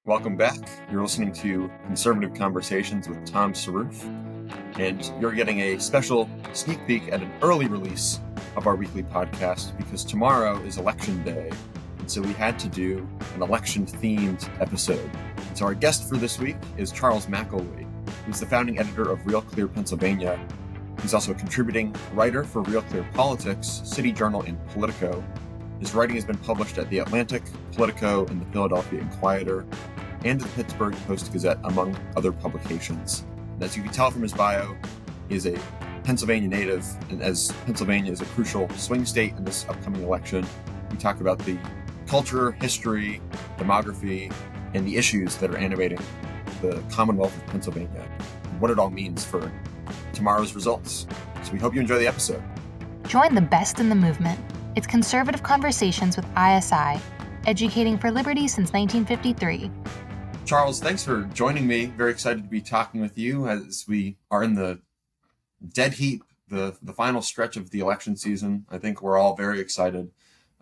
Welcome back. You're listening to Conservative Conversations with Tom Saroof, and you're getting a special sneak peek at an early release of our weekly podcast because tomorrow is Election Day, and so we had to do an election-themed episode. And so our guest for this week is Charles McElwee, who's the founding editor of Real Clear Pennsylvania. He's also a contributing writer for Real Clear Politics, City Journal, and Politico. His writing has been published at The Atlantic, Politico, and the Philadelphia Inquirer, and the Pittsburgh Post-Gazette, among other publications. And as you can tell from his bio, he is a Pennsylvania native, and as Pennsylvania is a crucial swing state in this upcoming election, we talk about the culture, history, demography, and the issues that are animating the Commonwealth of Pennsylvania, and what it all means for tomorrow's results. So we hope you enjoy the episode. Join the best in the movement. It's Conservative Conversations with ISI, educating for liberty since 1953. Charles, thanks for joining me. Very excited to be talking with you as we are in the dead heat, the final stretch of the election season. I think we're all very excited.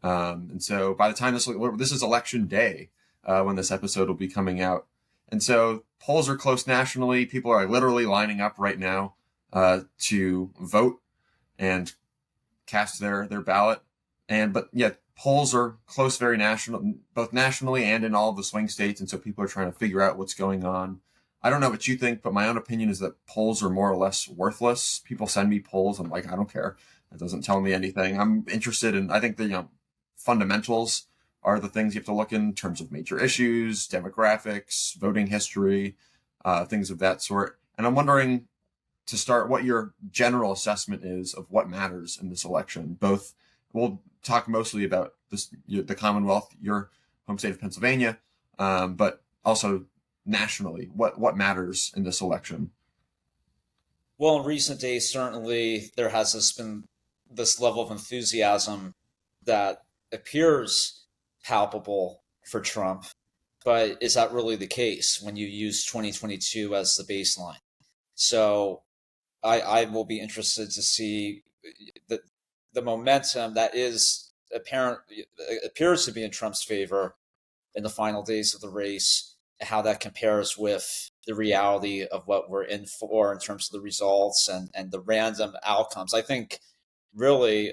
And so by the time this is election day, when this episode will be coming out. And so polls are close nationally. People are literally lining up right now to vote and cast their ballot. But yet polls are close, very national, both nationally and in all of the swing states. And so people are trying to figure out what's going on. I don't know what you think, but my own opinion is that polls are more or less worthless. People send me polls. I'm like, I don't care. It doesn't tell me anything. I'm interested in, I think the fundamentals are the things you have to look in terms of major issues, demographics, voting history, things of that sort. And I'm wondering, to start, what your general assessment is of what matters in this election. We'll talk mostly about the Commonwealth, your home state of Pennsylvania, but also nationally, what matters in this election? Well, in recent days, certainly there has been this level of enthusiasm that appears palpable for Trump, but is that really the case when you use 2022 as the baseline? So I will be interested to see the momentum that appears to be in Trump's favor in the final days of the race, and how that compares with the reality of what we're in for in terms of the results and the random outcomes. I think really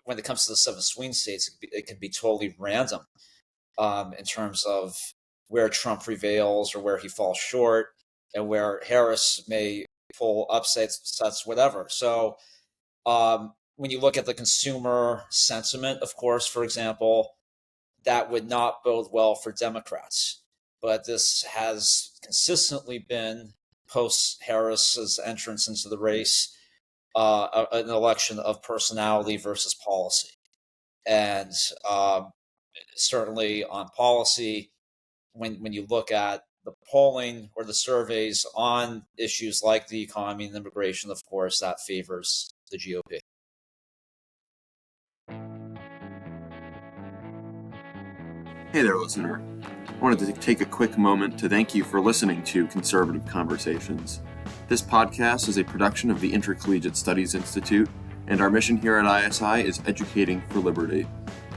when it comes to the 7 swing states, it can be totally random in terms of where Trump prevails or where he falls short, and where Harris may pull upsets, whatever. So when you look at the consumer sentiment, of course, for example, that would not bode well for Democrats. But this has consistently been, post Harris's entrance into the race, an election of personality versus policy. And certainly on policy, when you look at the polling or the surveys on issues like the economy and immigration, of course, that favors the GOP. Hey there, listener. I wanted to take a quick moment to thank you for listening to Conservative Conversations. This podcast is a production of the Intercollegiate Studies Institute, and our mission here at ISI is educating for liberty.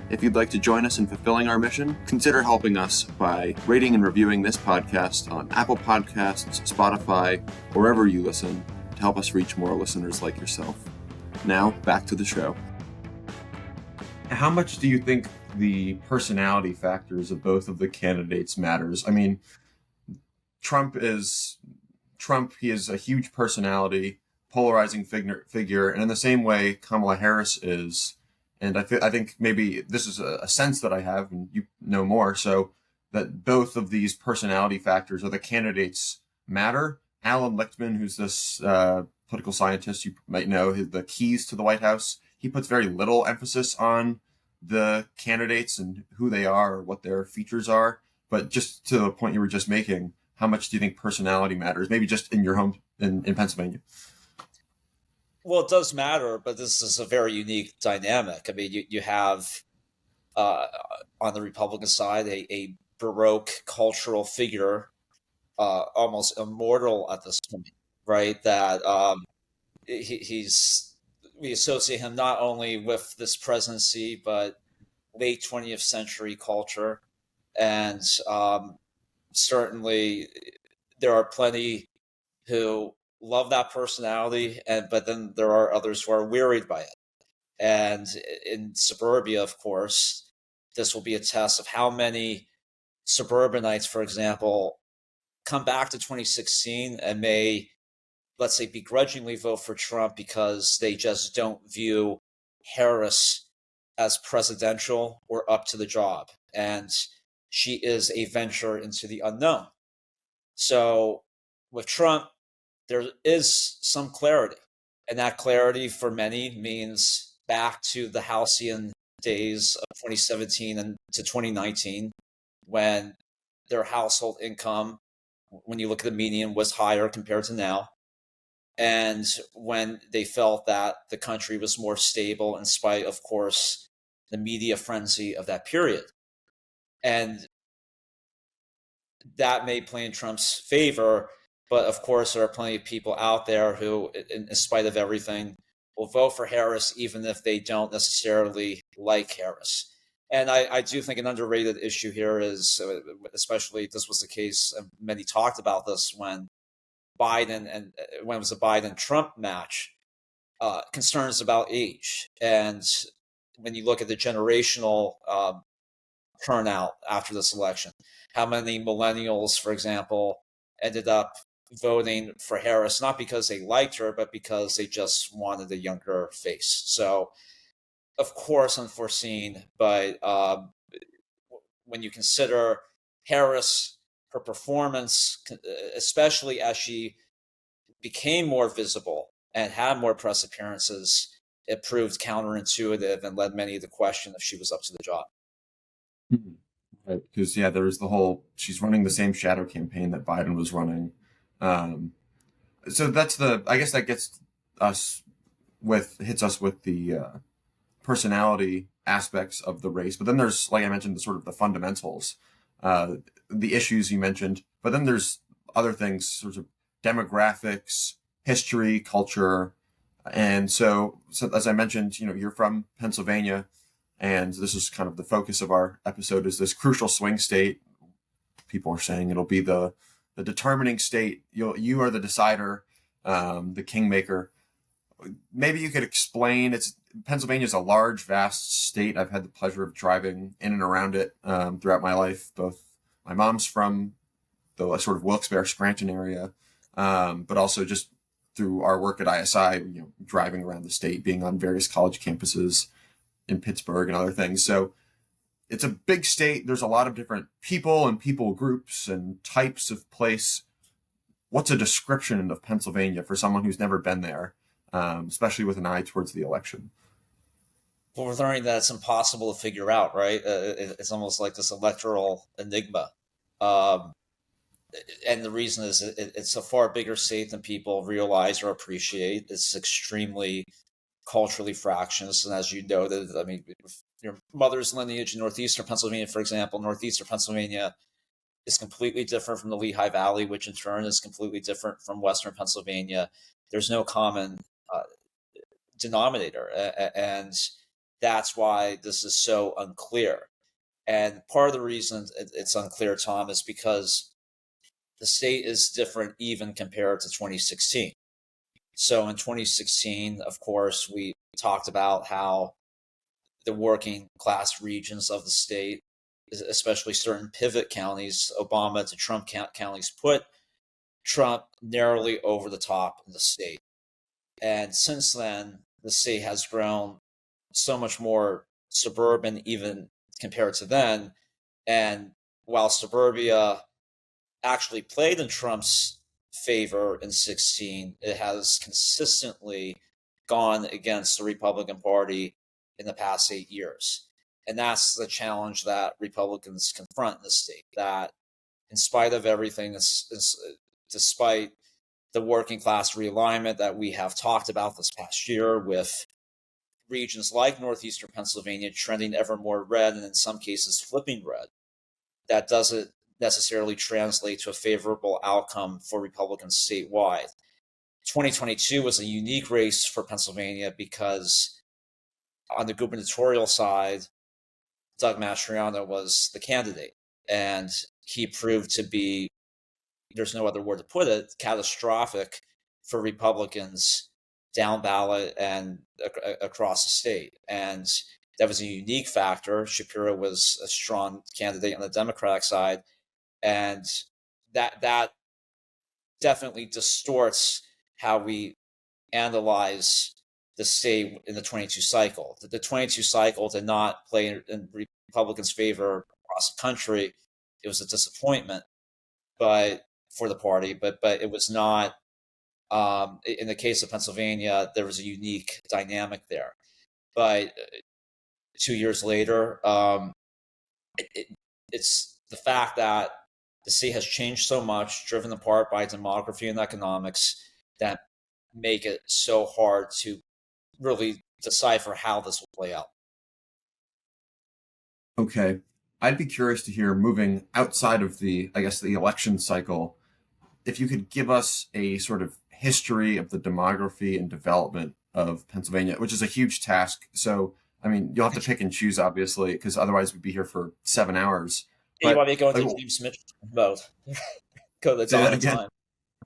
If you'd like to join us in fulfilling our mission, consider helping us by rating and reviewing this podcast on Apple Podcasts, Spotify, or wherever you listen, to help us reach more listeners like yourself. Now, back to the show. How much do you think the personality factors of both of the candidates matters? I mean, Trump, he is a huge personality, polarizing figure, and in the same way Kamala Harris is. And I think maybe this is a sense that I have, and you know more, so that both of these personality factors or the candidates matter. Alan Lichtman, who's this political scientist you might know, the keys to the White House, he puts very little emphasis on the candidates and who they are or what their features are. But just to the point you were just making, how much do you think personality matters? Maybe just in your home in Pennsylvania. Well, it does matter, but this is a very unique dynamic. I mean, you have on the Republican side a Baroque cultural figure, almost immortal at this point, right? That we associate him not only with this presidency, but late 20th century culture. And certainly there are plenty who love that personality, but then there are others who are wearied by it. And in suburbia, of course, this will be a test of how many suburbanites, for example, come back to 2016 and may, let's say, begrudgingly vote for Trump because they just don't view Harris as presidential or up to the job. And she is a venture into the unknown. So with Trump, there is some clarity. And that clarity for many means back to the halcyon days of 2017 and to 2019, when their household income, when you look at the median, was higher compared to now. And when they felt that the country was more stable in spite, of course, the media frenzy of that period. And that may play in Trump's favor. But of course, there are plenty of people out there who, in spite of everything, will vote for Harris, even if they don't necessarily like Harris. And I do think an underrated issue here is, especially this was the case, many talked about this when it was a Biden-Trump match, concerns about age. And when you look at the generational turnout after this election, how many millennials, for example, ended up voting for Harris, not because they liked her, but because they just wanted a younger face. So, of course, unforeseen, but when you consider Harris, her performance, especially as she became more visible and had more press appearances, it proved counterintuitive and led many to question if she was up to the job. Right, because there was the whole, she's running the same shadow campaign that Biden was running. So that's I guess that gets hits us with the personality aspects of the race. But then there's, like I mentioned, the sort of the fundamentals, the issues you mentioned. But then there's other things, sort of demographics, history, culture. And so as I mentioned, you're from Pennsylvania, and this is kind of the focus of our episode, is this crucial swing state. People are saying it'll be the determining state. You are the decider, the kingmaker. Maybe you could explain. Pennsylvania is a large, vast state. I've had the pleasure of driving in and around it throughout my life. Both my mom's from the sort of Wilkes-Barre, Scranton area, but also just through our work at ISI, driving around the state, being on various college campuses in Pittsburgh and other things. So it's a big state. There's a lot of different people and people groups and types of place. What's a description of Pennsylvania for someone who's never been there, especially with an eye towards the election? Well, we're learning that it's impossible to figure out, right? It's almost like this electoral enigma. And the reason is it's a far bigger state than people realize or appreciate. It's extremely culturally fractious. And as you noted, I mean, your mother's lineage in northeastern Pennsylvania, for example, northeastern Pennsylvania is completely different from the Lehigh Valley, which in turn is completely different from western Pennsylvania. There's no common denominator. And that's why this is so unclear. And part of the reason it's unclear, Tom, is because the state is different even compared to 2016. So in 2016, of course, we talked about how the working class regions of the state, especially certain pivot counties, Obama to Trump counties, put Trump narrowly over the top in the state. And since then, the state has grown so much more suburban even compared to then. And while suburbia actually played in Trump's favor in 16, it has consistently gone against the Republican Party in the past 8 years. And that's the challenge that Republicans confront in the state, that in spite of everything, despite the working class realignment that we have talked about this past year, with regions like northeastern Pennsylvania trending ever more red and in some cases flipping red, that doesn't necessarily translate to a favorable outcome for Republicans statewide. 2022 was a unique race for Pennsylvania because on the gubernatorial side, Doug Mastriano was the candidate. And he proved to be, there's no other word to put it, catastrophic for Republicans down ballot and across the state. And that was a unique factor. Shapiro was a strong candidate on the Democratic side, and that definitely distorts how we analyze the state in the 22 cycle. The 22 cycle did not play in Republicans' favor across the country. It was a disappointment, but for the party, but it was not. In the case of Pennsylvania, there was a unique dynamic there. But 2 years later, it's the fact that the state has changed so much, driven in part by demography and economics, that make it so hard to really decipher how this will play out. Okay. I'd be curious to hear, moving outside of the election cycle, if you could give us a sort of history of the demography and development of Pennsylvania, which is a huge task. So, I mean, you'll have to pick and choose, obviously, because otherwise we'd be here for 7 hours. You want me to go into James Michener mode? Go to the dawn of time.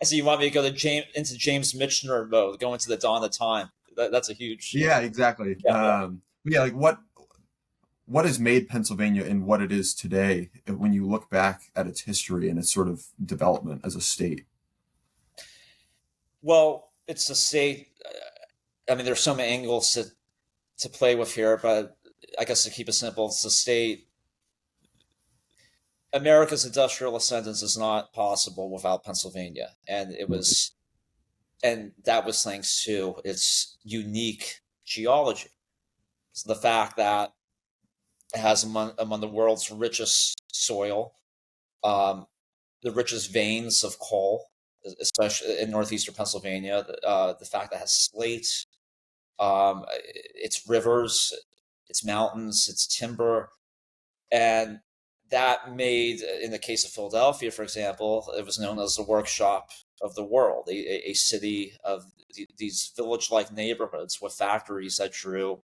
I see you want me to go to James Michener mode, go into the dawn of time. That's a huge. Yeah, exactly. Like what has made Pennsylvania and what it is today when you look back at its history and its sort of development as a state? Well, it's a state. I mean, there's so many angles to play with here, but I guess to keep it simple, it's a state. America's industrial ascendance is not possible without Pennsylvania, and that was thanks to its unique geology. So the fact that it has among the world's richest soil, the richest veins of coal, especially in northeastern Pennsylvania. The fact that it has slate, its rivers, its mountains, its timber, and that made, in the case of Philadelphia, for example, it was known as the workshop of the world, a city of these village-like neighborhoods with factories that drew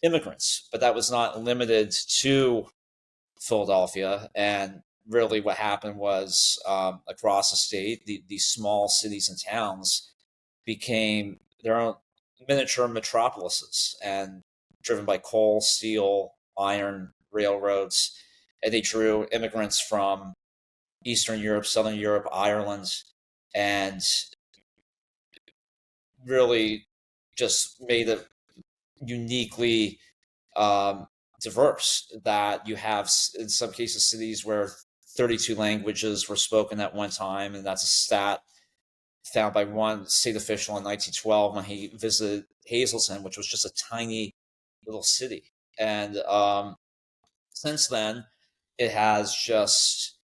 immigrants. But that was not limited to Philadelphia. And really what happened was, across the state, these small cities and towns became their own miniature metropolises, and driven by coal, steel, iron, railroads. And they drew immigrants from Eastern Europe, Southern Europe, Ireland, and really just made it uniquely diverse, that you have, in some cases, cities where 32 languages were spoken at one time. And that's a stat found by one state official in 1912 when he visited Hazleton, which was just a tiny little city. And since then, it has just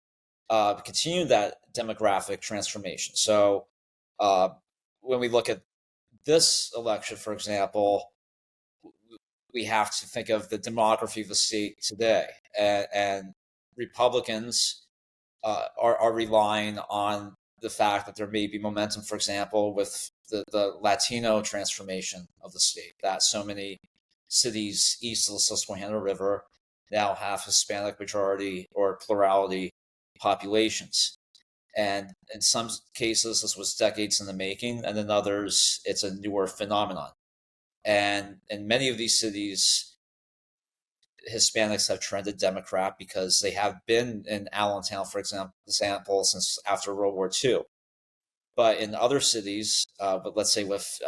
continued that demographic transformation. So when we look at this election, for example, we have to think of the demography of the state today. And Republicans are relying on the fact that there may be momentum, for example, with the Latino transformation of the state, that so many cities east of the Susquehanna River now have Hispanic majority or plurality populations. And in some cases, this was decades in the making, and in others, it's a newer phenomenon. And in many of these cities, Hispanics have trended Democrat because they have been in Allentown, for example, since after World War II. But in other cities, but let's say with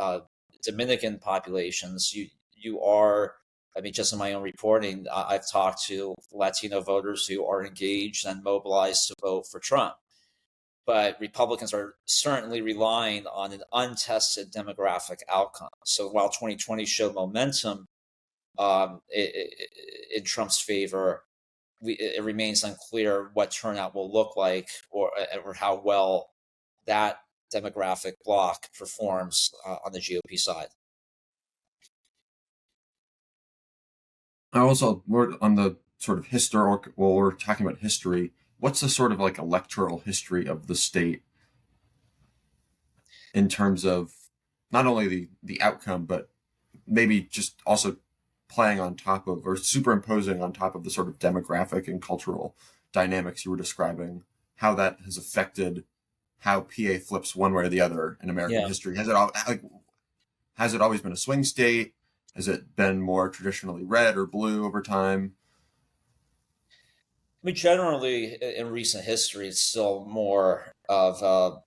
Dominican populations, you are, I mean, just in my own reporting, I've talked to Latino voters who are engaged and mobilized to vote for Trump. But Republicans are certainly relying on an untested demographic outcome. So while 2020 showed momentum in Trump's favor, it remains unclear what turnout will look like, or how well that demographic bloc performs on the GOP side. We're on the sort of we're talking about history. What's the sort of like electoral history of the state in terms of not only the outcome, but maybe just also playing on top of, or superimposing on top of, the sort of demographic and cultural dynamics you were describing, how that has affected how PA flips one way or the other in American history. Has it always been a swing state? Has it been more traditionally red or blue over time? I mean, generally in recent history, it's still more of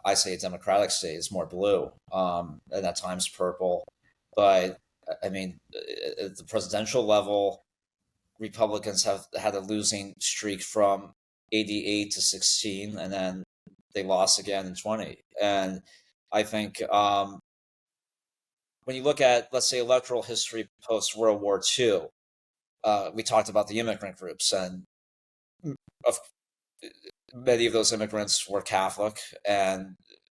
I say a democratic state. It's more blue, and at times purple. But I mean, at the presidential level, Republicans have had a losing streak from 88 to 16, and then they lost again in 20. And I think when you look at, let's say, electoral history post World War II, we talked about the immigrant groups, and of many of those immigrants were Catholic and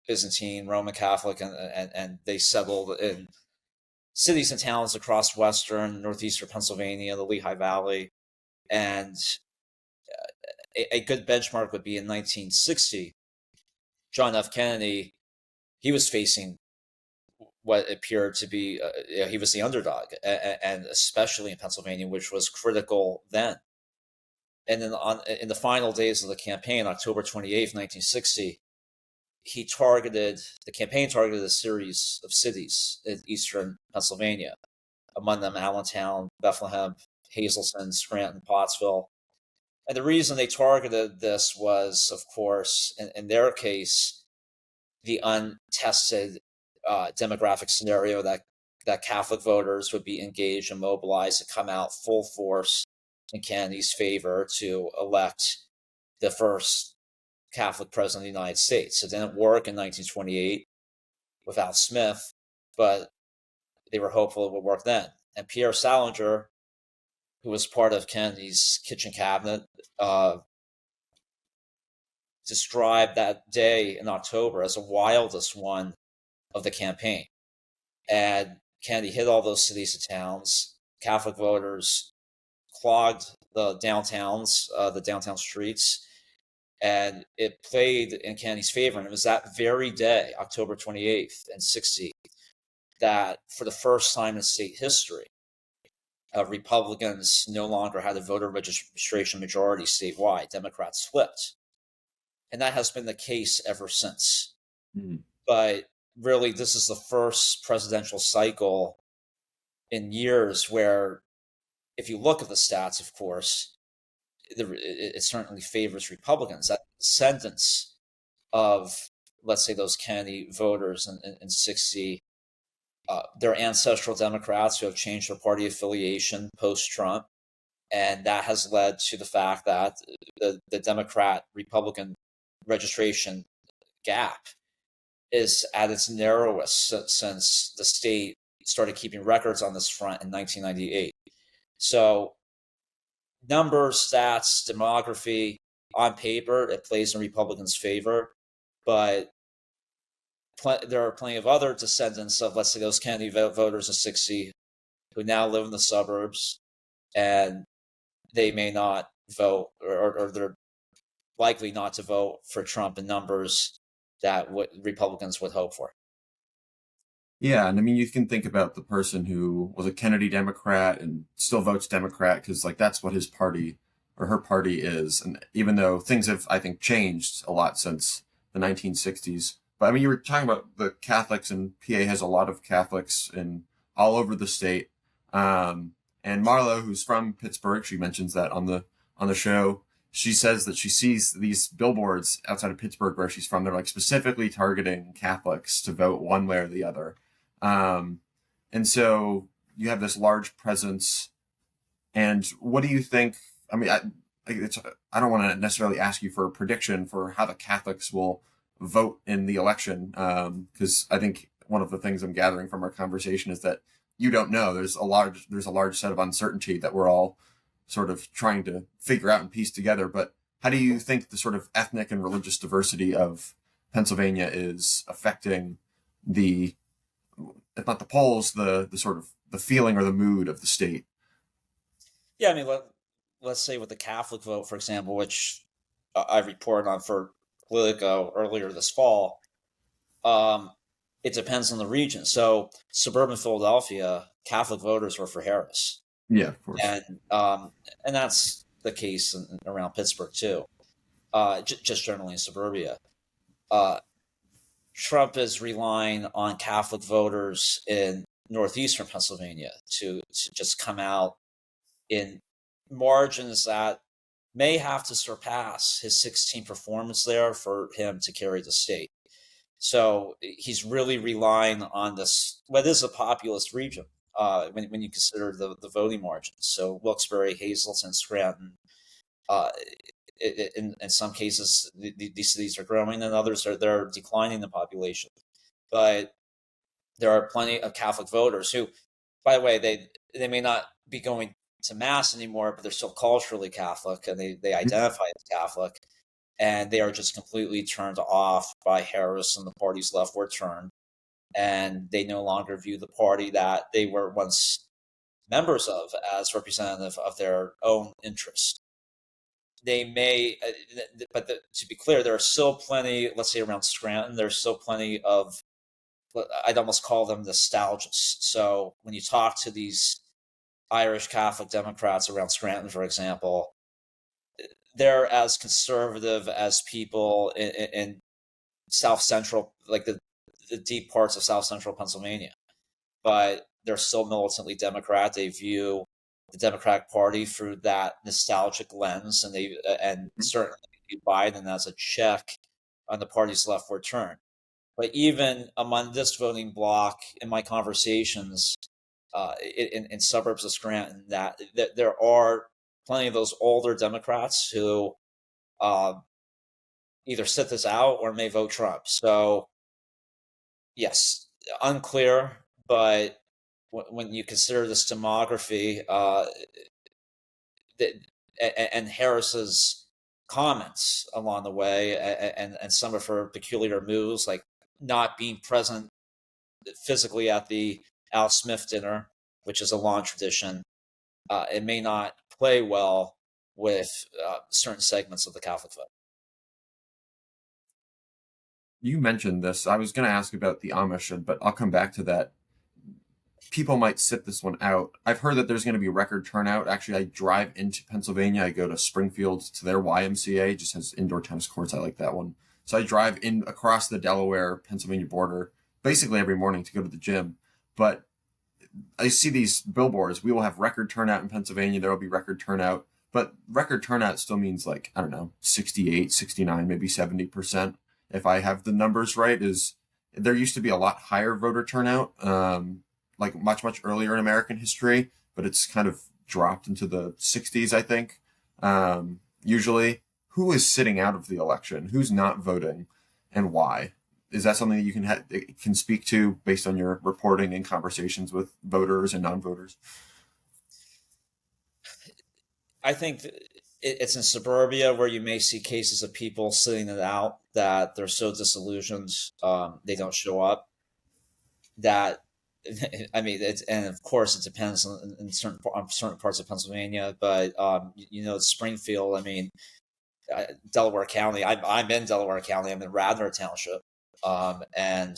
Byzantine, Roman Catholic, and they settled in cities and towns across western, northeastern Pennsylvania, the Lehigh Valley. And a good benchmark would be in 1960, John F. Kennedy, he was facing what appeared to be, he was the underdog, and especially in Pennsylvania, which was critical then. And then in the final days of the campaign, October 28th, 1960, the campaign targeted a series of cities in eastern Pennsylvania, among them Allentown, Bethlehem, Hazleton, Scranton, Pottsville. And the reason they targeted this was, of course, in their case, the untested demographic scenario that Catholic voters would be engaged and mobilized to come out full force in Kennedy's favor to elect the first Catholic president of the United States. It didn't work in 1928 without Smith, but they were hopeful it would work then. And Pierre Salinger, who was part of Kennedy's kitchen cabinet, described that day in October as the wildest one of the campaign. And Kennedy hit all those cities and towns. Catholic voters clogged the downtowns, the downtown streets, and it played in Kennedy's favor. And it was that very day, October 28th and 60, that for the first time in state history, Republicans no longer had a voter registration majority statewide. Democrats flipped. And that has been the case ever since. Mm-hmm. But really, this is the first presidential cycle in years where, if you look at the stats, of course, it certainly favors Republicans. That descendants of, let's say, those Kennedy voters in 60, they're ancestral Democrats who have changed their party affiliation post-Trump. And that has led to the fact that the Democrat-Republican registration gap is at its narrowest since the state started keeping records on this front in 1998. So numbers, stats, demography, on paper, it plays in Republicans' favor. But there are plenty of other descendants of, let's say, those Kennedy voters of 60 who now live in the suburbs, and they may not vote, or they're likely not to vote for Trump in numbers that what Republicans would hope for. Yeah, and I mean, you can think about the person who was a Kennedy Democrat and still votes Democrat because, like, that's what his party or her party is. And even though things have, I think, changed a lot since the 1960s, but I mean, you were talking about the Catholics, and PA has a lot of Catholics in all over the state. And Marlo, who's from Pittsburgh, she mentions that on the show. She says that she sees these billboards outside of Pittsburgh where she's from. They're like specifically targeting Catholics to vote one way or the other. And so you have this large presence. And what do you think? I mean, I don't want to necessarily ask you for a prediction for how the Catholics will vote in the election, because I think one of the things I'm gathering from our conversation is that you don't know. There's a large set of uncertainty that we're all sort of trying to figure out and piece together. But how do you think the sort of ethnic and religious diversity of Pennsylvania is affecting if not the polls, the sort of the feeling or the mood of the state? Yeah, I mean, let's say with the Catholic vote, for example, which I reported on for Politico earlier this fall, it depends on the region. So suburban Philadelphia, Catholic voters were for Harris. Yeah, of course. And that's the case around Pittsburgh too, just generally in suburbia. Trump is relying on Catholic voters in northeastern Pennsylvania to just come out in margins that may have to surpass his 16 performance there for him to carry the state. So he's really relying on this, what is a populist region when you consider the voting margins. So Wilkes-Barre, Hazleton, Scranton, in some cases, these cities are growing, and others they're declining in population. But there are plenty of Catholic voters who, by the way, they may not be going to mass anymore, but they're still culturally Catholic, and they identify as Catholic, and they are just completely turned off by Harris and the party's leftward turn, and they no longer view the party that they were once members of as representative of their own interest. They may, to be clear, there are still plenty, let's say around Scranton, there's still plenty of, I'd almost call them nostalgists. So when you talk to these Irish Catholic Democrats around Scranton, for example, they're as conservative as people in South Central, like the deep parts of South Central Pennsylvania, but they're still militantly Democrat. They view the Democratic Party through that nostalgic lens, and certainly view Biden as a check on the party's leftward turn. But even among this voting bloc, in my conversations in suburbs of Scranton, that there are plenty of those older Democrats who either sit this out or may vote Trump. So, yes, unclear, but when you consider this demography and Harris's comments along the way, and some of her peculiar moves, like not being present physically at the Al Smith dinner, which is a long tradition, it may not play well with certain segments of the Catholic vote. You mentioned this. I was going to ask about the Amish, but I'll come back to that. People might sit this one out. I've heard that there's going to be record turnout. Actually, I drive into Pennsylvania. I go to Springfield to their YMCA, just has indoor tennis courts. I like that one. So I drive in across the Delaware-Pennsylvania border basically every morning to go to the gym. But I see these billboards. We will have record turnout in Pennsylvania. There will be record turnout. But record turnout still means 68, 69, maybe 70%. If I have the numbers right, there used to be a lot higher voter turnout, much, much earlier in American history, but it's kind of dropped into the 60s, I think. Usually, who is sitting out of the election? Who's not voting, and why? Is that something that you can speak to based on your reporting and conversations with voters and non-voters? I think it's in suburbia where you may see cases of people sitting it out, that they're so disillusioned they don't show up. That, I mean, and of course it depends on certain parts of Pennsylvania, but Springfield. I mean, Delaware County. I'm in Delaware County. I'm in Radnor Township, and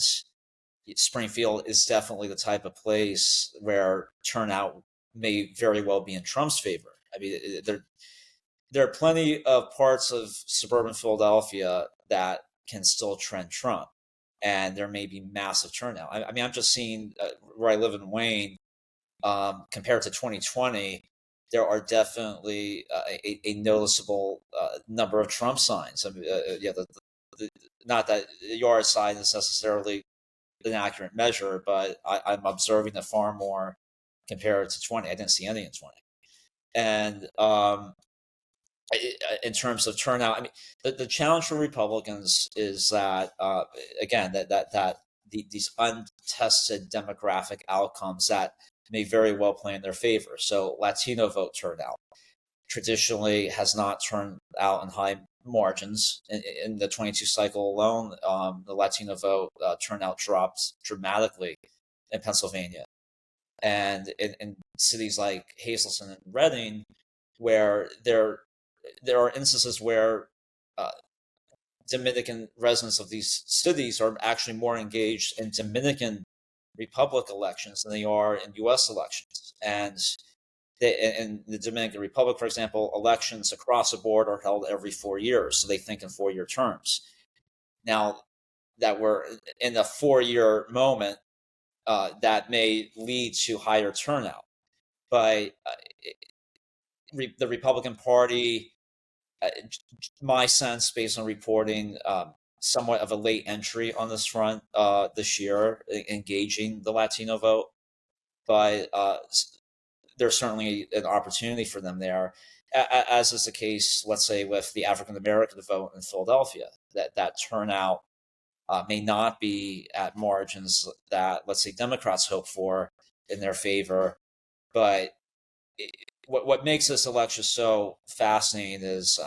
Springfield is definitely the type of place where turnout may very well be in Trump's favor. I mean, there are plenty of parts of suburban Philadelphia that can still trend Trump, and there may be massive turnout. I mean, I'm just seeing where I live in Wayne, compared to 2020, there are definitely a noticeable number of Trump signs. I mean, not that the yard sign is necessarily an accurate measure, but I'm observing it far more compared to 20. I didn't see any in 20. And in terms of turnout, I mean, the challenge for Republicans is that again that these untested demographic outcomes that may very well play in their favor. So Latino vote turnout traditionally has not turned out in high margins. In the 22 cycle alone, the Latino vote turnout dropped dramatically in Pennsylvania. And in cities like Hazleton and Reading, where there are instances where Dominican residents of these cities are actually more engaged in Dominican Republic elections than they are in U.S. elections. And in the Dominican Republic, for example, elections across the board are held every 4 years. So they think in 4-year terms. Now that we're in a 4-year moment, that may lead to higher turnout. But the Republican Party, my sense based on reporting, somewhat of a late entry on this front this year, engaging the Latino vote. But there's certainly an opportunity for them there, as is the case, let's say, with the African American vote in Philadelphia. That turnout may not be at margins that, let's say, Democrats hope for in their favor. But what makes this election so fascinating is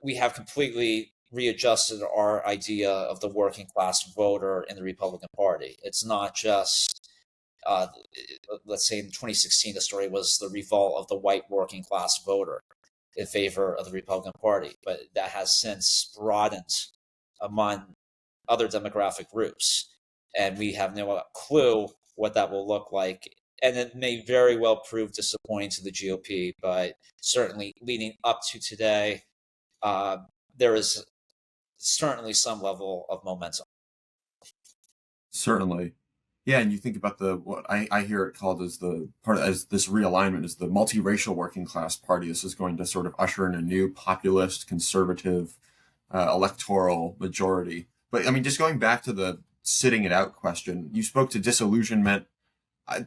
we have completely readjusted our idea of the working class voter in the Republican Party. It's not just, let's say in 2016, the story was the revolt of the white working class voter in favor of the Republican Party, but that has since broadened among other demographic groups. And we have no clue what that will look like. And it may very well prove disappointing to the GOP, but certainly leading up to today, there is certainly some level of momentum. Certainly. Yeah, and you think about what I hear it called as this realignment is the multiracial working class party. This is going to sort of usher in a new populist, conservative electoral majority. But I mean, just going back to the sitting it out question, you spoke to disillusionment. I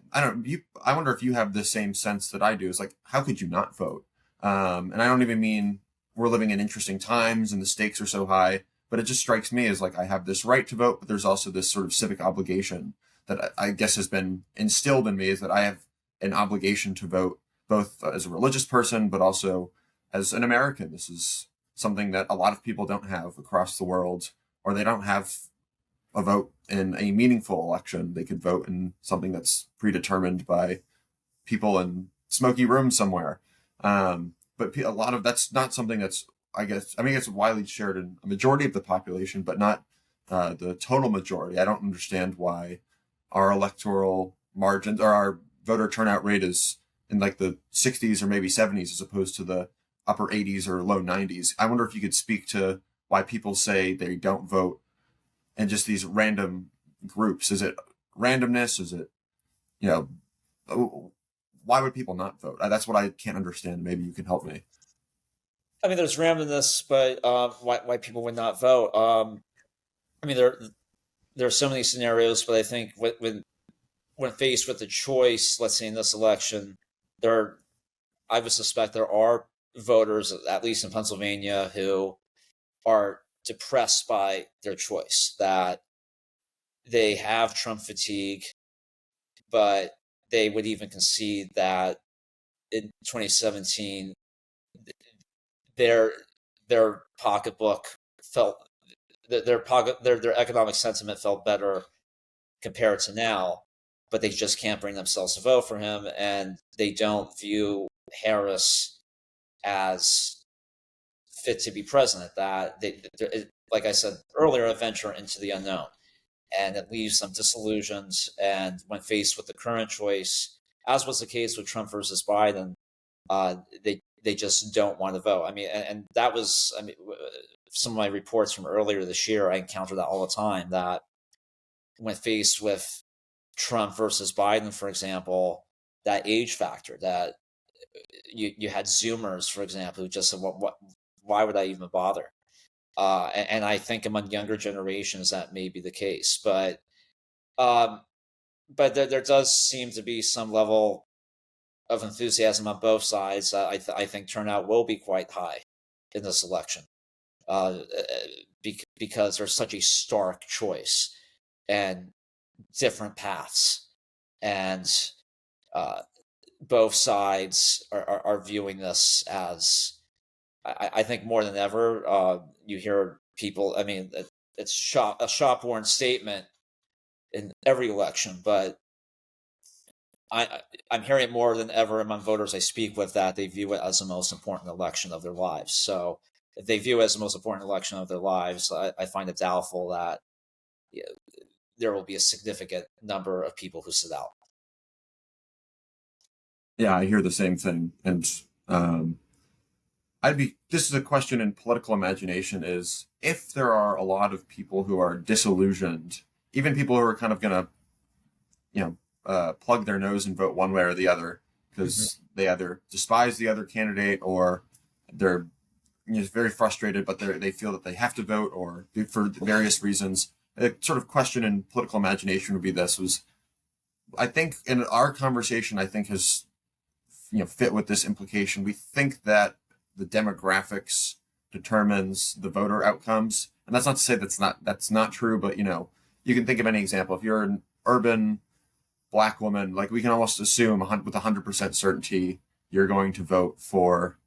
wonder if you have the same sense that I do. It's like, how could you not vote? And I don't even mean we're living in interesting times and the stakes are so high, but it just strikes me as like I have this right to vote, but there's also this sort of civic obligation that I guess has been instilled in me, is that I have an obligation to vote, both as a religious person, but also as an American. This is something that a lot of people don't have across the world, or they don't have a vote in a meaningful election. They could vote in something that's predetermined by people in smoky rooms somewhere. But a lot of that's not something that's, it's widely shared in a majority of the population, but not the total majority. I don't understand why our electoral margins or our voter turnout rate is in like the 60s or maybe 70s as opposed to the upper 80s or low 90s. I wonder if you could speak to why people say they don't vote and just these random groups. Is it randomness? Is it, why would people not vote? That's what I can't understand. Maybe you can help me. I mean, there's randomness, but why people would not vote? I mean, there are so many scenarios, but I think when faced with the choice, let's say in this election, I would suspect there are voters, at least in Pennsylvania, who are depressed by their choice, that they have Trump fatigue, but they would even concede that in 2017, their pocketbook felt their economic sentiment felt better compared to now, but they just can't bring themselves to vote for him, and they don't view Harris as fit to be president. That like I said earlier, a venture into the unknown, and it leaves them disillusioned. And when faced with the current choice, as was the case with Trump versus Biden, they just don't want to vote. I mean, and that was, some of my reports from earlier this year, I encounter that all the time, that when faced with Trump versus Biden, for example, that age factor, that you had Zoomers, for example, who just said, why would I even bother? And I think among younger generations, that may be the case. But there does seem to be some level of enthusiasm on both sides. I think turnout will be quite high in this election, because there's such a stark choice and different paths, and both sides are viewing this as, I think more than ever, you hear people, I mean, it's a shop-worn statement in every election, but I'm hearing it more than ever among voters I speak with, that they view it as the most important election of their lives. So if they view it as the most important election of their lives, I find it doubtful that there will be a significant number of people who sit out. Yeah, I hear the same thing. And um, this is a question in political imagination is if there are a lot of people who are disillusioned, even people who are kind of going to, you know, plug their nose and vote one way or the other Mhm. because they either despise the other candidate or they're very frustrated, but they feel that they have to vote or for various reasons. A sort of question in political imagination would be this was, I think in our conversation, I think has fit with this implication. We think that the demographics determines the voter outcomes, and that's not to say that's not true. But you can think of any example. If you're an urban black woman, like we can almost assume with 100% certainty you're going to vote for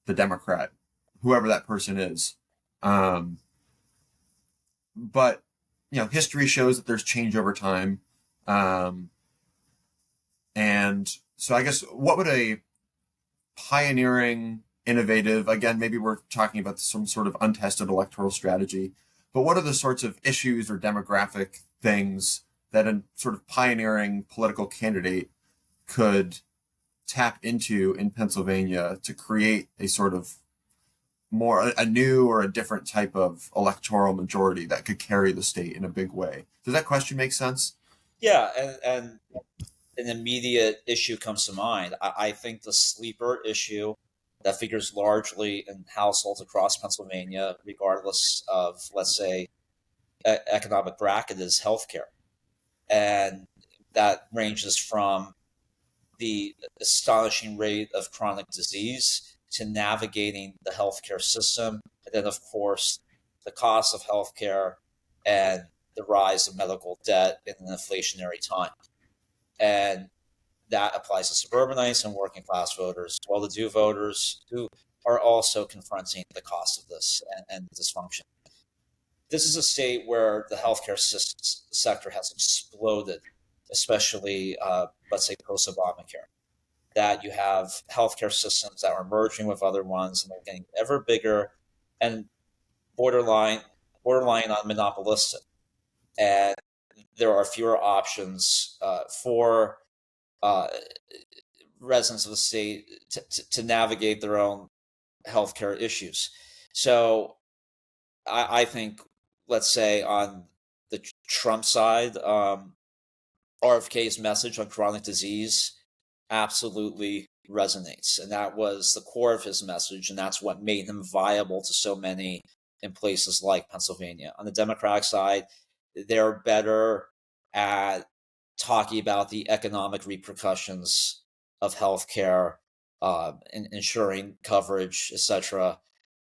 the Democrat, whoever that person is. Um, but history shows that there's change over time, um, and so I guess what would a pioneering, innovative, again, maybe we're talking about some sort of untested electoral strategy, but what are the sorts of issues or demographic things that a sort of pioneering political candidate could tap into in Pennsylvania to create a sort of more a new or a different type of electoral majority that could carry the state in a big way? Does that question make sense? Yeah, and an immediate issue comes to mind. I think the sleeper issue that figures largely in households across Pennsylvania, regardless of, let's say, economic bracket, is healthcare. And that ranges from the astonishing rate of chronic disease to navigating the healthcare system. And then, of course, the cost of healthcare and the rise of medical debt in an inflationary time. And that applies to suburbanites and working class voters, while the do voters who are also confronting the cost of this and dysfunction. This is a state where the healthcare sector has exploded, especially, let's say, post Obamacare. That you have healthcare systems that are merging with other ones and they're getting ever bigger and borderline borderline on monopolistic. And there are fewer options for uh, residents of the state to navigate their own healthcare issues. So I think, let's say, on the Trump side, RFK's message on chronic disease absolutely resonates. And that was the core of his message. And that's what made him viable to so many in places like Pennsylvania. On the Democratic side, they're better at talking about the economic repercussions of healthcare, and ensuring coverage, etc.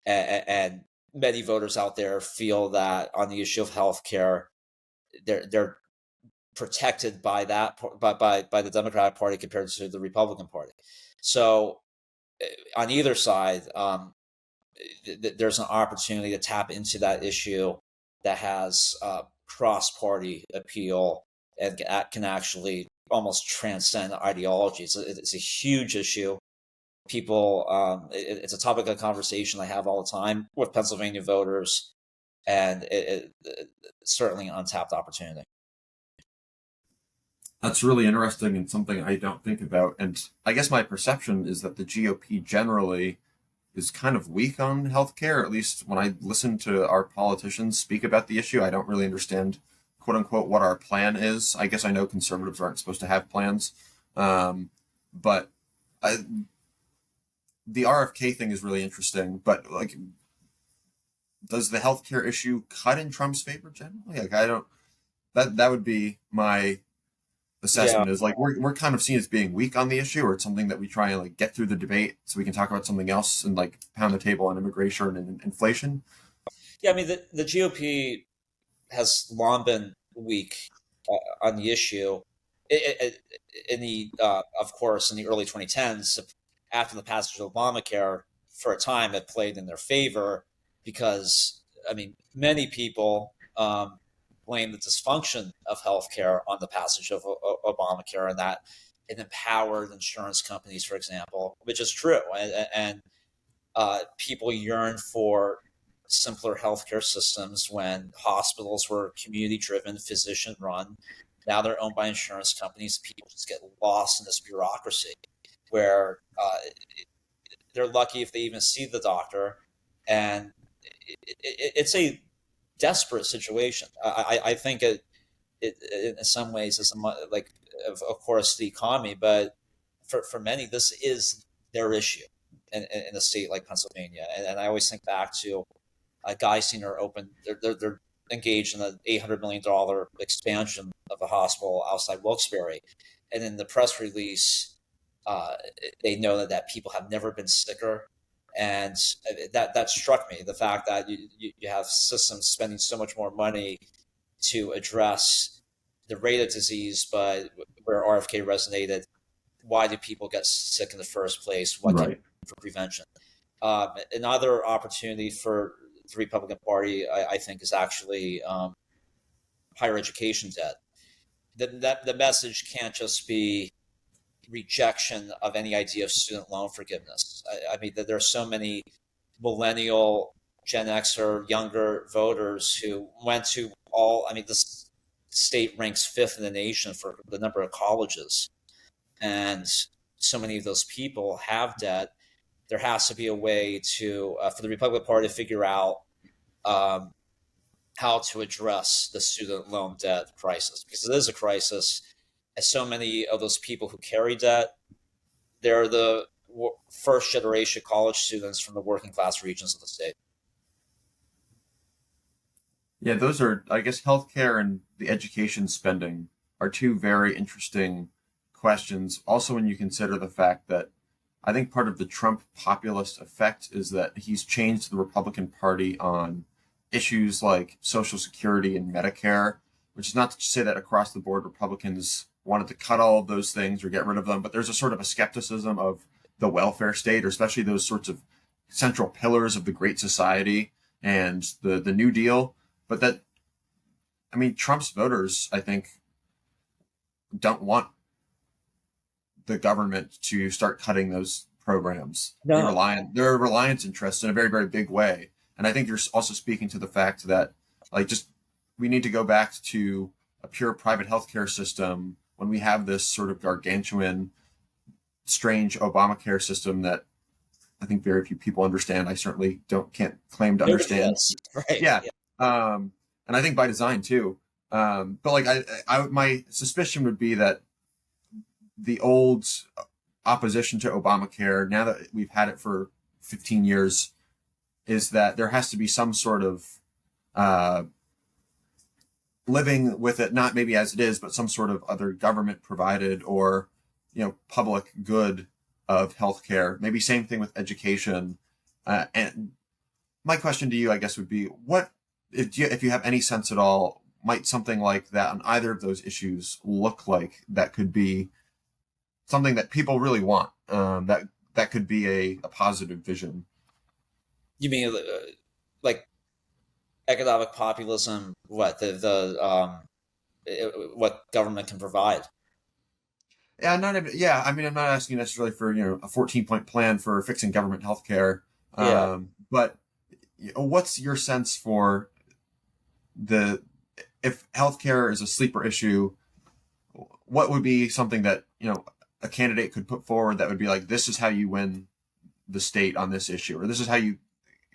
And many voters out there feel that on the issue of healthcare, they're protected by that by the Democratic Party compared to the Republican Party. So on either side, there's an opportunity to tap into that issue that has cross-party appeal and can actually almost transcend ideology. It's a huge issue. People, it's a topic of conversation I have all the time with Pennsylvania voters, and it's certainly an untapped opportunity. That's really interesting and something I don't think about. And I guess my perception is that the GOP generally is kind of weak on healthcare. At least when I listen to our politicians speak about the issue, I don't really understand, quote unquote, what our plan is. I guess I know conservatives aren't supposed to have plans, but I, the RFK thing is really interesting. But like, does the healthcare issue cut in Trump's favor generally? Like, I don't. That would be my Yeah, assessment is like we're kind of seen as being weak on the issue, or it's something that we try and like get through the debate so we can talk about something else and like pound the table on immigration and inflation. yeah. I mean, the GOP has long been weak on the issue. In the of course, in the early 2010s, after the passage of Obamacare, for a time it played in their favor because, I mean, many people blame the dysfunction of healthcare on the passage of Obamacare, and that it empowered insurance companies, for example, which is true, and people yearn for simpler healthcare systems when hospitals were community driven, physician run. Now they're owned by insurance companies. People just get lost in this bureaucracy. where they're lucky if they even see the doctor, and it's a desperate situation. I think it in some ways is like, of course, the economy, but for many, this is their issue in a state like Pennsylvania. And I always think back to Geisinger opened, they're engaged in an $800 million expansion of a hospital outside Wilkes-Barre. And in the press release, uh, they know that people have never been sicker. And that struck me, the fact that you have systems spending so much more money to address the rate of disease, but where RFK resonated, why do people get sick in the first place? What can Right. we do for prevention? Another opportunity for the Republican Party, I think, is actually higher education debt. The message can't just be rejection of any idea of student loan forgiveness. I mean, there are so many millennial, Gen X, or younger voters who went to all. I mean, this state ranks fifth in the nation for the number of colleges, and so many of those people have debt. There has to be a way to for the Republican Party to figure out um, how to address the student loan debt crisis, because it is a crisis. And so many of those people who carry debt, they're the first generation college students from the working class regions of the state. Yeah, those are, I guess, healthcare and the education spending are two very interesting questions. Also, when you consider the fact that I think part of the Trump populist effect is that he's changed the Republican Party on issues like Social Security and Medicare, which is not to say that across the board Republicans wanted to cut all of those things or get rid of them, but there's a sort of a skepticism of the welfare state, or especially those sorts of central pillars of the Great Society and the New Deal. But that, I mean, Trump's voters, I think, don't want the government to start cutting those programs. No, They're reliance interests in a very, very big way. And I think you're also speaking to the fact that, like, just we need to go back to a pure private healthcare system when we have this sort of gargantuan, strange Obamacare system that I think very few people understand. I certainly can't claim to understand. right? Yeah. Yeah. And I think by design too. But like my suspicion would be that the old opposition to Obamacare, now that we've had it for 15 years, is that there has to be some sort of living with it, not maybe as it is, but some sort of other government provided or, public good of healthcare. Maybe same thing with education. And my question to you, I guess, would be what, if you have any sense at all, might something like that on either of those issues look like that could be something that people really want, that could be a positive vision? You mean like economic populism? What what government can provide? Yeah, yeah. I mean, I'm not asking necessarily for a 14-point plan for fixing government healthcare, Yeah. but what's your sense for the if healthcare is a sleeper issue? What would be something that a candidate could put forward that would be like, this is how you win the state on this issue, or this is how you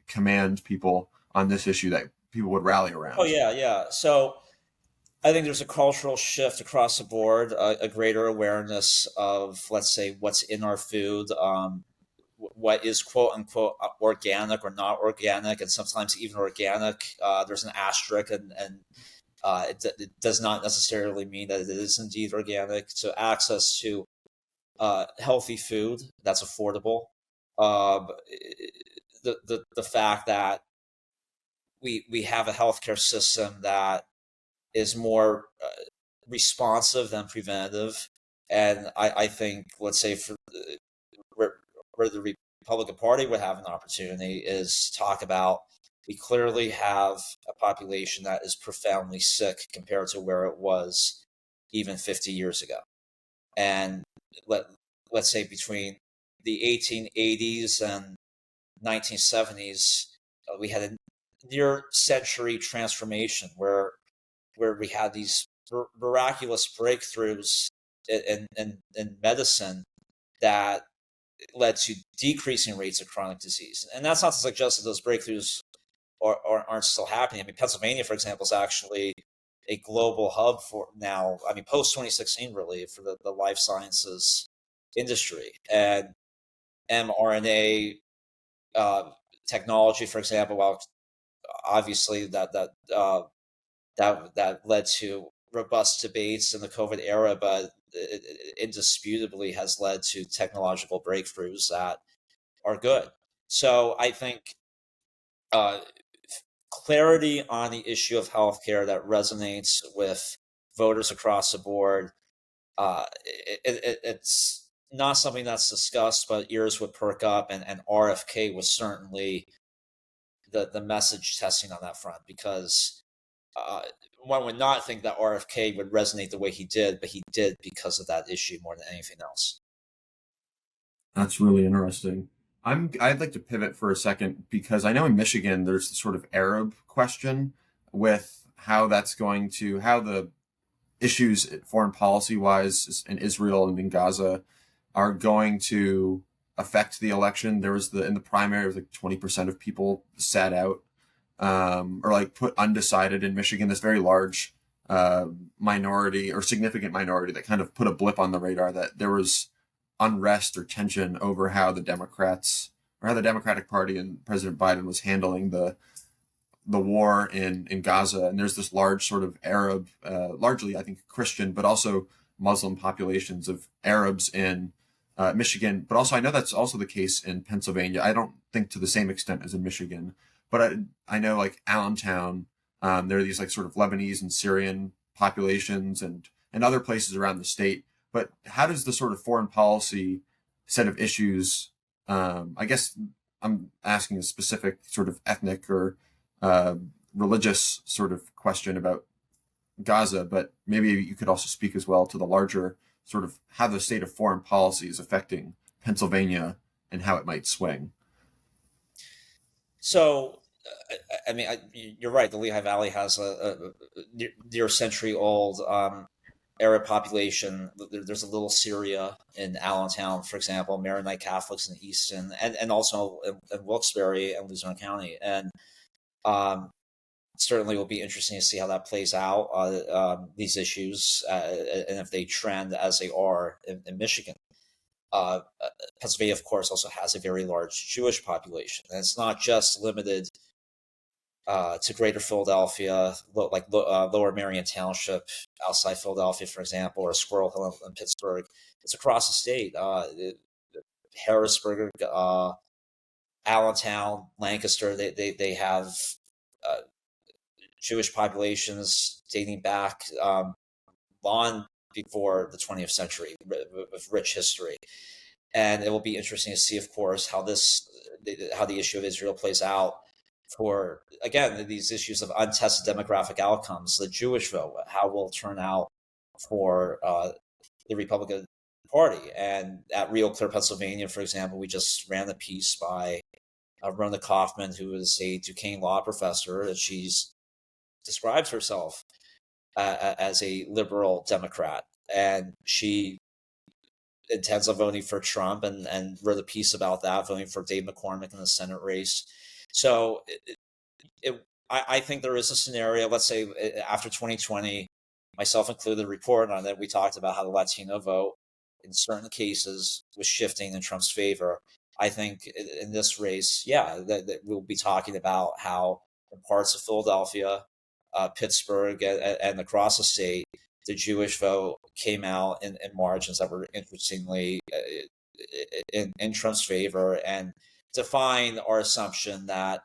command people on this issue that people would rally around? Oh yeah, yeah. So I think there's a cultural shift across the board, a greater awareness of, let's say, what's in our food, what is quote unquote organic or not organic, and sometimes even organic. There's an asterisk, and it does not necessarily mean that it is indeed organic. So access to healthy food that's affordable. Um, the fact that we have a healthcare system that is more responsive than preventative. And I think, let's say, for where the Republican Party would have an opportunity is talk about, we clearly have a population that is profoundly sick compared to where it was even 50 years ago. And let's say between the 1880s and 1970s, we had a near century transformation where we had these miraculous breakthroughs in medicine that led to decreasing rates of chronic disease. And that's not to suggest that those breakthroughs aren't still happening. I mean, Pennsylvania, for example, is actually a global hub for now, I mean, post 2016, really, for the life sciences industry. And mRNA technology, for example, while obviously that led to robust debates in the COVID era, but it indisputably has led to technological breakthroughs that are good. So I think clarity on the issue of healthcare that resonates with voters across the board. It's not something that's discussed, but ears would perk up, and RFK was certainly the message testing on that front, because one would not think that RFK would resonate the way he did, but he did because of that issue more than anything else. That's really interesting. I'd like to pivot for a second, because I know in Michigan there's the sort of Arab question with how the issues foreign policy wise in Israel and in Gaza are going to affect the election. There was in the primary, it was like 20% of people sat out, or like put undecided in Michigan, this very large minority or significant minority that kind of put a blip on the radar that there was unrest or tension over how the Democratic Party and President Biden was handling the war in Gaza. And there's this large sort of Arab, largely I think Christian, but also Muslim populations of Arabs in Michigan. But also I know that's also the case in Pennsylvania. I don't think to the same extent as in Michigan, but I know like Allentown, there are these like sort of Lebanese and Syrian populations and other places around the state. But how does the sort of foreign policy set of issues, I guess I'm asking a specific sort of ethnic or religious sort of question about Gaza, but maybe you could also speak as well to the larger sort of how the state of foreign policy is affecting Pennsylvania and how it might swing. So, I mean, you're right. The Lehigh Valley has a near century-old Arab population. There's a little Syria in Allentown, for example, Maronite Catholics in Easton, and also in Wilkes-Barre and Luzerne County. And certainly will be interesting to see how that plays out, these issues, and if they trend as they are in Michigan. Pennsylvania, of course, also has a very large Jewish population. And it's not just limited to Greater Philadelphia, like Lower Marion Township outside Philadelphia, for example, or Squirrel Hill in Pittsburgh. It's across the state. Harrisburg, Allentown, Lancaster, they have Jewish populations dating back long before the 20th century, with rich history. And it will be interesting to see, of course, how the issue of Israel plays out for, again, these issues of untested demographic outcomes. The Jewish vote, how will turn out for the Republican Party. And at Real Clear, Pennsylvania, for example, we just ran a piece by Rhonda Kaufman, who is a Duquesne law professor, and she describes herself as a liberal Democrat, and she intends on voting for Trump, and wrote a piece about that, voting for Dave McCormick in the Senate race. So I think there is a scenario, let's say after 2020, myself included, report on it. We talked about how the Latino vote in certain cases was shifting in Trump's favor. I think in this race, that we'll be talking about how in parts of Philadelphia, Pittsburgh, and across the state, the Jewish vote came out in margins that were interestingly in Trump's favor, and define our assumption that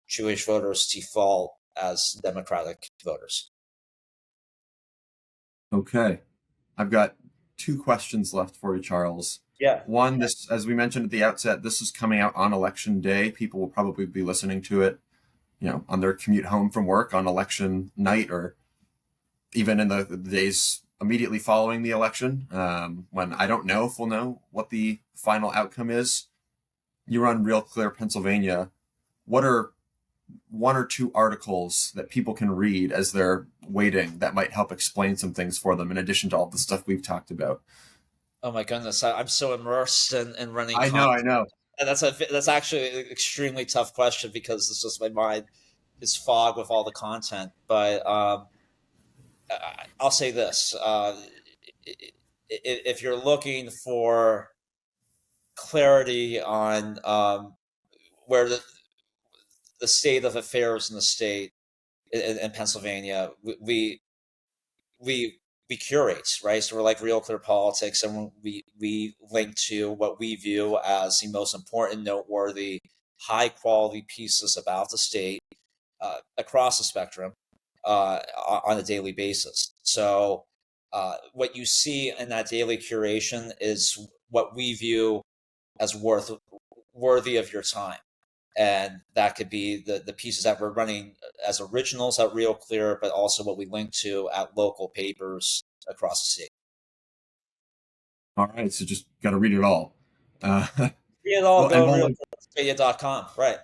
Jewish voters default as Democratic voters. Okay. I've got two questions left for you, Charles. Yeah. One, this, as we mentioned at the outset, this is coming out on election day. People will probably be listening to it, on their commute home from work on election night, or even in the days immediately following the election, when I don't know if we'll know what the final outcome is. You run Real Clear Pennsylvania. What are one or two articles that people can read as they're waiting that might help explain some things for them, in addition to all the stuff we've talked about? Oh my goodness, I'm so immersed in running I know, content. I know. And that's actually an extremely tough question because it's just my mind is fogged with all the content. But I'll say this: if you're looking for clarity on where the state of affairs in the state in Pennsylvania, we we curate, right? So we're like Real Clear Politics, and we link to what we view as the most important, noteworthy, high quality pieces about the state across the spectrum on a daily basis. So what you see in that daily curation is what we view as worthy of your time. And that could be the pieces that we're running as originals at Real Clear, but also what we link to at local papers across the state. All right, so just got to read it all. Read it all, well, and go while realclearmedia.com. Right.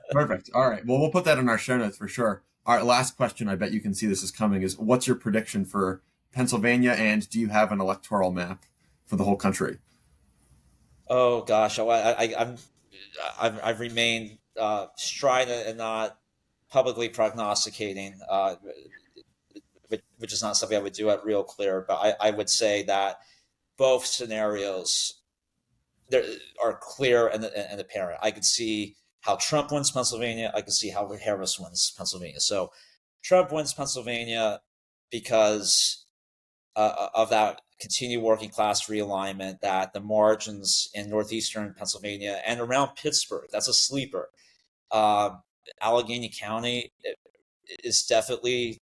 Perfect. All right. Well, we'll put that in our show notes for sure. All right. Last question. I bet you can see this is coming. Is what's your prediction for Pennsylvania, and do you have an electoral map for the whole country? Oh gosh, I've remained strident and not publicly prognosticating, which is not something I would do at Real Clear. But I would say that both scenarios there are clear and apparent. I could see how Trump wins Pennsylvania. I could see how Harris wins Pennsylvania. So Trump wins Pennsylvania because of that continued working class realignment, that the margins in northeastern Pennsylvania and around Pittsburgh, that's a sleeper. Allegheny County is definitely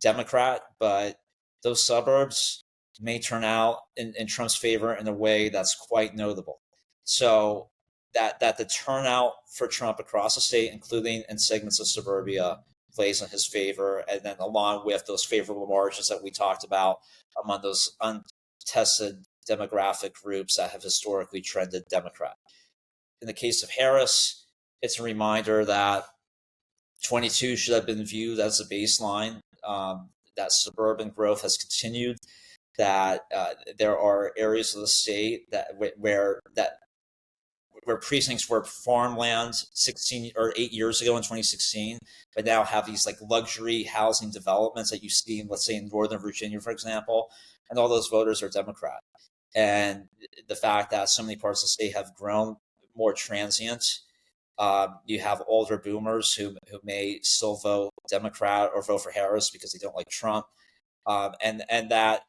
Democrat, but those suburbs may turn out in Trump's favor in a way that's quite notable. So that the turnout for Trump across the state, including in segments of suburbia, plays in his favor, and then along with those favorable margins that we talked about among those untested demographic groups that have historically trended Democrat. In the case of Harris, it's a reminder that 22 should have been viewed as a baseline, that suburban growth has continued, that there are areas of the state where precincts were farmland 16 or 8 years ago in 2016, but now have these like luxury housing developments that you see in, let's say, in Northern Virginia, for example, and all those voters are Democrat. And the fact that so many parts of the state have grown more transient, you have older boomers who may still vote Democrat or vote for Harris because they don't like Trump, and that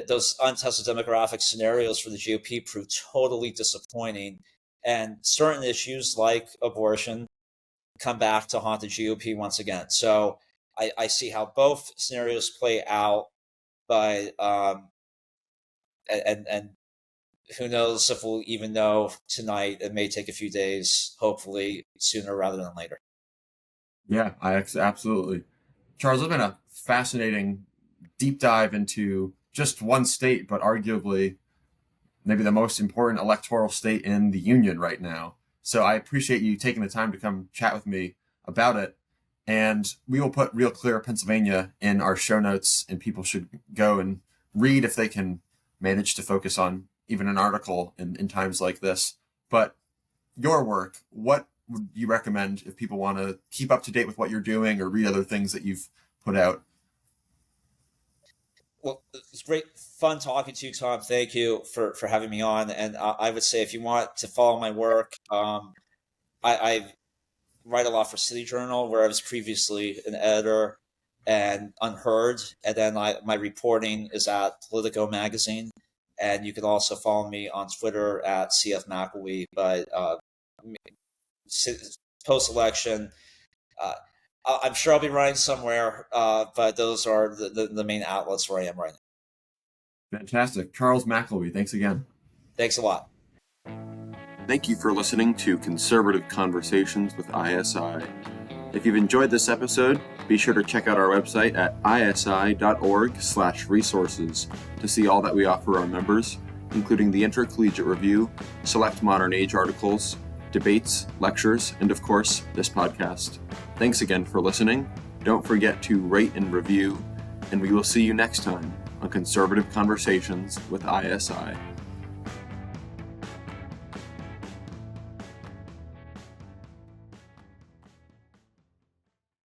those untested demographic scenarios for the GOP prove totally disappointing. And certain issues like abortion come back to haunt the GOP once again. So I see how both scenarios play out, but and who knows if we'll even know tonight. It may take a few days, hopefully sooner rather than later. Yeah, absolutely. Charles, it's been a fascinating deep dive into just one state, but arguably maybe the most important electoral state in the union right now. So I appreciate you taking the time to come chat with me about it. And we will put Real Clear Pennsylvania in our show notes, and people should go and read if they can manage to focus on even an article in times like this. But your work, what would you recommend if people want to keep up to date with what you're doing or read other things that you've put out? Well, it's great fun talking to you, Tom. Thank you for having me on. And I would say if you want to follow my work, I write a lot for City Journal, where I was previously an editor, and Unheard. And then my reporting is at Politico Magazine. And you can also follow me on Twitter at CF McElwee. But post-election, I'm sure I'll be writing somewhere, but those are the main outlets where I am right now. Fantastic. Charles McElwee, thanks again. Thanks a lot. Thank you for listening to Conservative Conversations with ISI. If you've enjoyed this episode, be sure to check out our website at isi.org/resources to see all that we offer our members, including the Intercollegiate Review, select modern age articles, debates, lectures, and of course, this podcast. Thanks again for listening. Don't forget to rate and review, and we will see you next time. on Conservative Conversations with ISI.